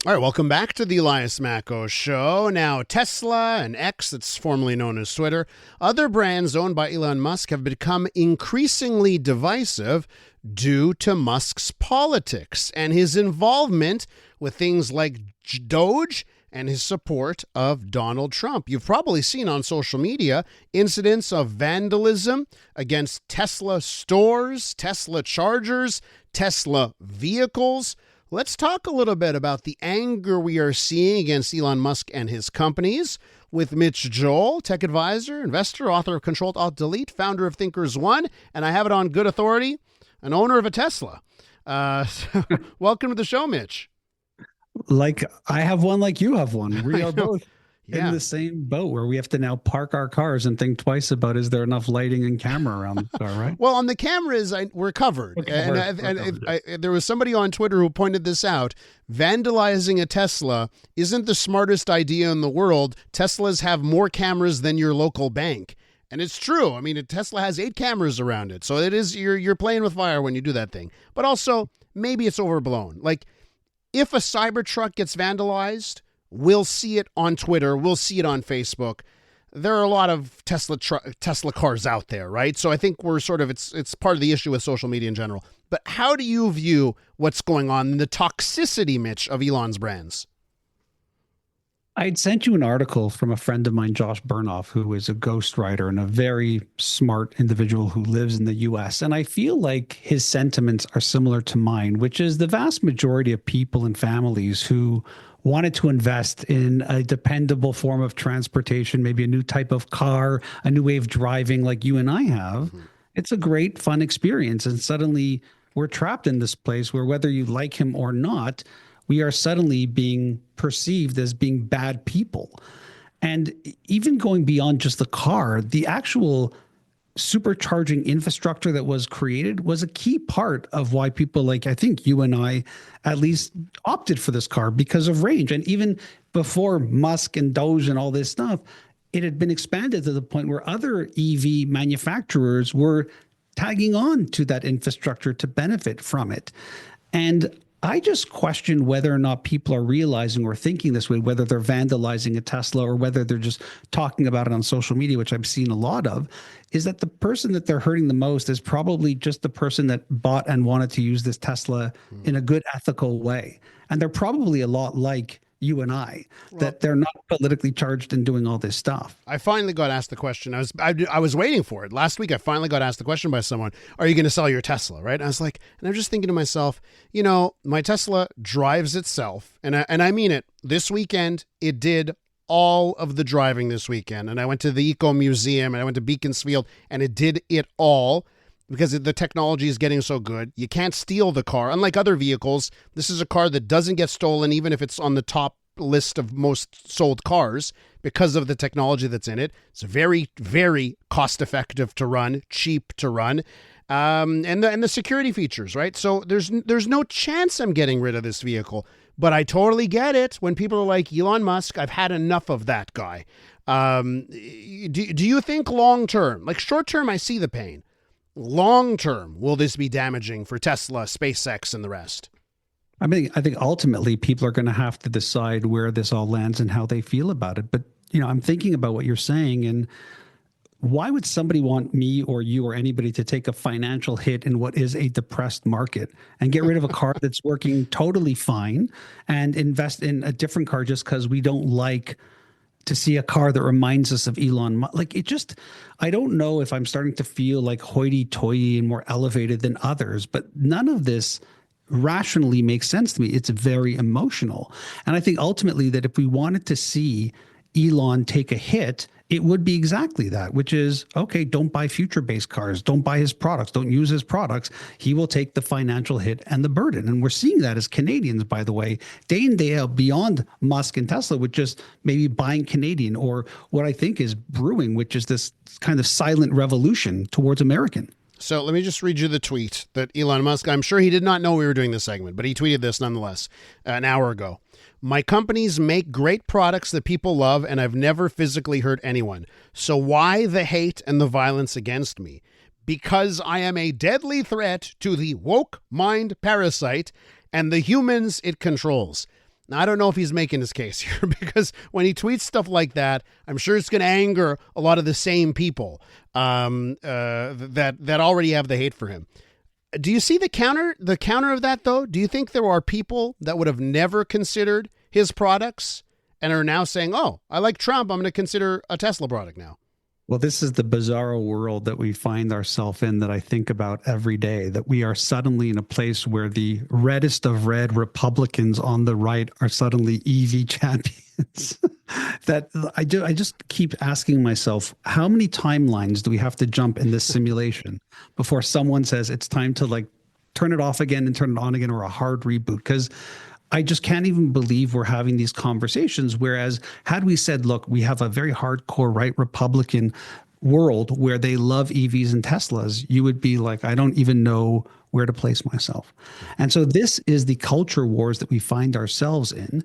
All right, welcome back to the Elias Macko Show. Now, Tesla and X, that's formerly known as Twitter, other brands owned by Elon Musk have become increasingly divisive due to Musk's politics and his involvement with things like Doge and his support of Donald Trump. You've probably seen on social media incidents of vandalism against Tesla stores, Tesla chargers, Tesla vehicles. Let's talk a little bit about the anger we are seeing against Elon Musk and his companies with Mitch Joel, tech advisor, investor, author of CTRL ALT Delete, founder of ThinkersOne, and I have it on good authority, an owner of a Tesla. Welcome to the show, Mitch. Like I have one, like you have one. We are both in the same boat where we have to now park our cars and think twice about, is there enough lighting and camera around the car, right? Well, on the cameras, we're covered. There was somebody on Twitter who pointed this out. Vandalizing a Tesla isn't the smartest idea in the world. Teslas have more cameras than your local bank. And it's true. I mean, a Tesla has 8 cameras around it. So it is, you're playing with fire when you do that thing. But also, maybe it's overblown. Like, if a Cybertruck gets vandalized, we'll see it on Twitter. We'll see it on Facebook. There are a lot of Tesla cars out there, right? So I think we're sort of, it's part of the issue with social media in general. But how do you view what's going on in the toxicity, Mitch, of Elon's brands? I'd sent you an article from a friend of mine, Josh Burnoff, who is a ghostwriter and a very smart individual who lives in the US. And I feel like his sentiments are similar to mine, which is the vast majority of people and families who wanted to invest in a dependable form of transportation, maybe a new type of car, a new way of driving like you and I have. Mm-hmm. It's a great, fun experience. And suddenly we're trapped in this place where whether you like him or not, we are suddenly being perceived as being bad people. And even going beyond just the car, the actual supercharging infrastructure that was created was a key part of why people like, I think you and I at least opted for this car because of range. And even before Musk and Doge and all this stuff, it had been expanded to the point where other EV manufacturers were tagging on to that infrastructure to benefit from it. And I just question whether or not people are realizing or thinking this way, whether they're vandalizing a Tesla or whether they're just talking about it on social media, which I've seen a lot of, is that the person that they're hurting the most is probably just the person that bought and wanted to use this Tesla in a good, ethical way. And they're probably a lot like you and I, that they're not politically charged in doing all this stuff. I finally got asked the question. I was waiting for it. Last week, I finally got asked the question by someone, are you going to sell your Tesla, right? And I was like, and I'm just thinking to myself, you know, my Tesla drives itself. And I mean it. This weekend, it did all of the driving this weekend. And I went to the Eco Museum and I went to Beaconsfield and it did it all. Because the technology is getting so good. You can't steal the car. Unlike other vehicles, this is a car that doesn't get stolen even if it's on the top list of most sold cars because of the technology that's in it. It's very, very cost-effective to run, cheap to run, and the security features, right? So there's no chance I'm getting rid of this vehicle. But I totally get it when people are like, Elon Musk, I've had enough of that guy. Do you think long-term, like short-term, I see the pain. Long-term, will this be damaging for Tesla, SpaceX, and the rest? I mean, I think ultimately people are going to have to decide where this all lands and how they feel about it. But, you know, I'm thinking about what you're saying, and why would somebody want me or you or anybody to take a financial hit in what is a depressed market and get rid of a car that's working totally fine and invest in a different car just because we don't like to see a car that reminds us of Elon Musk? Like, it just, I don't know if I'm starting to feel like hoity-toity and more elevated than others, but none of this rationally makes sense to me. It's very emotional. And I think ultimately that if we wanted to see Elon take a hit, it would be exactly that, which is, okay, don't buy future-based cars, don't buy his products, don't use his products. He will take the financial hit and the burden. And we're seeing that as Canadians, by the way, day in, day out, beyond Musk and Tesla, with just maybe buying Canadian, or what I think is brewing, which is this kind of silent revolution towards American. So let me just read you the tweet that Elon Musk, I'm sure he did not know we were doing this segment, but he tweeted this nonetheless an hour ago. My companies make great products that people love, and I've never physically hurt anyone. So why the hate and the violence against me? Because I am a deadly threat to the woke mind parasite and the humans it controls. Now, I don't know if he's making his case here because when he tweets stuff like that, I'm sure it's going to anger a lot of the same people that already have the hate for him. Do you see the counter of that, though? Do you think there are people that would have never considered his products and are now saying, oh, I like Trump, I'm going to consider a Tesla product now? Well, this is the bizarro world that we find ourselves in that I think about every day, that we are suddenly in a place where the reddest of red Republicans on the right are suddenly EV champions. That I just keep asking myself, how many timelines do we have to jump in this simulation before someone says it's time to like turn it off again and turn it on again, or a hard reboot? Because I just can't even believe we're having these conversations. Whereas had we said, look, we have a very hardcore right Republican world where they love EVs and Teslas, you would be like, I don't even know where to place myself. And so this is the culture wars that we find ourselves in.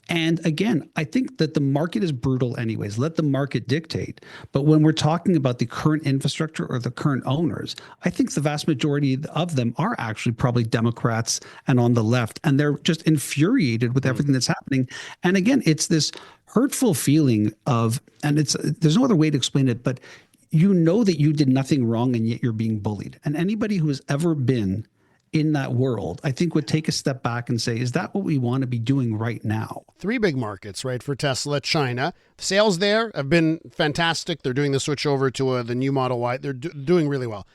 And again, I think that the market is brutal anyways. Let the market dictate. But when we're talking about the current infrastructure or the current owners, I think the vast majority of them are actually probably Democrats and on the left. And they're just infuriated with everything that's happening. And again, it's this hurtful feeling of, and there's no other way to explain it, but you know that you did nothing wrong and yet you're being bullied. And anybody who has ever been in that world, I think would take a step back and say, is that what we want to be doing right now? 3 big markets, right, for Tesla. China. Sales there have been fantastic. They're doing the switch over to the new Model Y. They're doing really well.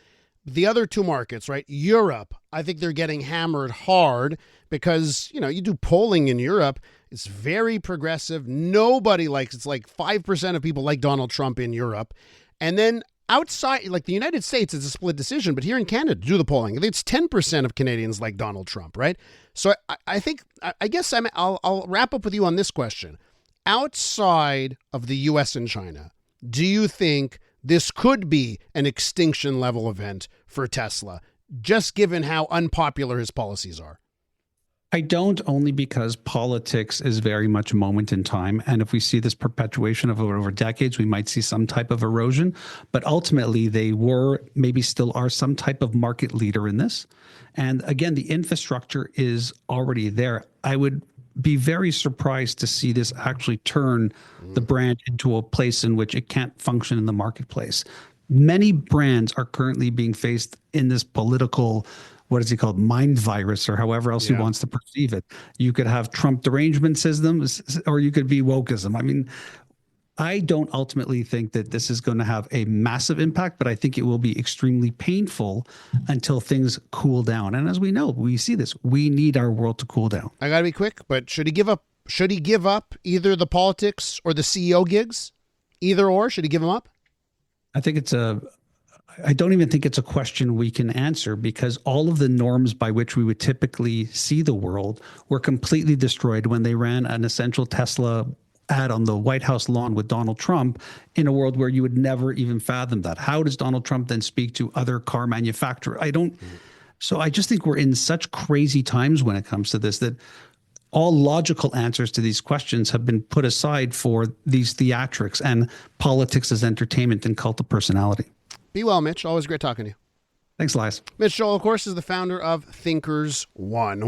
The other 2 markets, right, Europe, I think they're getting hammered hard because, you know, you do polling in Europe. It's very progressive. Nobody likes, it's like 5% of people like Donald Trump in Europe. And then outside, like the United States, it's a split decision, but here in Canada, do the polling, it's 10% of Canadians like Donald Trump, right? So I think, I guess I'll wrap up with you on this question. Outside of the U.S. and China, do you think this could be an extinction level event for Tesla, just given how unpopular his policies are? I don't, only because politics is very much a moment in time. And if we see this perpetuation of over decades, we might see some type of erosion. But ultimately, they were, maybe still are, some type of market leader in this. And again, the infrastructure is already there. I would be very surprised to see this actually turn the brand into a place in which it can't function in the marketplace. Many brands are currently being faced in this political, what is he called, mind virus, or however else he wants to perceive it. You could have Trump derangement systems, or you could be wokeism. I mean, I don't ultimately think that this is going to have a massive impact, but I think it will be extremely painful until things cool down. And as we know, we see this, we need our world to cool down. I gotta be quick, but should he give up? Should he give up either the politics or the CEO gigs? Either or, should he give them up? I don't even think it's a question we can answer, because all of the norms by which we would typically see the world were completely destroyed when they ran an essential Tesla ad on the White House lawn with Donald Trump, in a world where you would never even fathom that. How does Donald Trump then speak to other car manufacturers? So I just think we're in such crazy times when it comes to this, that all logical answers to these questions have been put aside for these theatrics and politics as entertainment and cult of personality. Be well, Mitch. Always great talking to you. Thanks, Elias. Mitch Joel, of course, is the founder of ThinkersOne.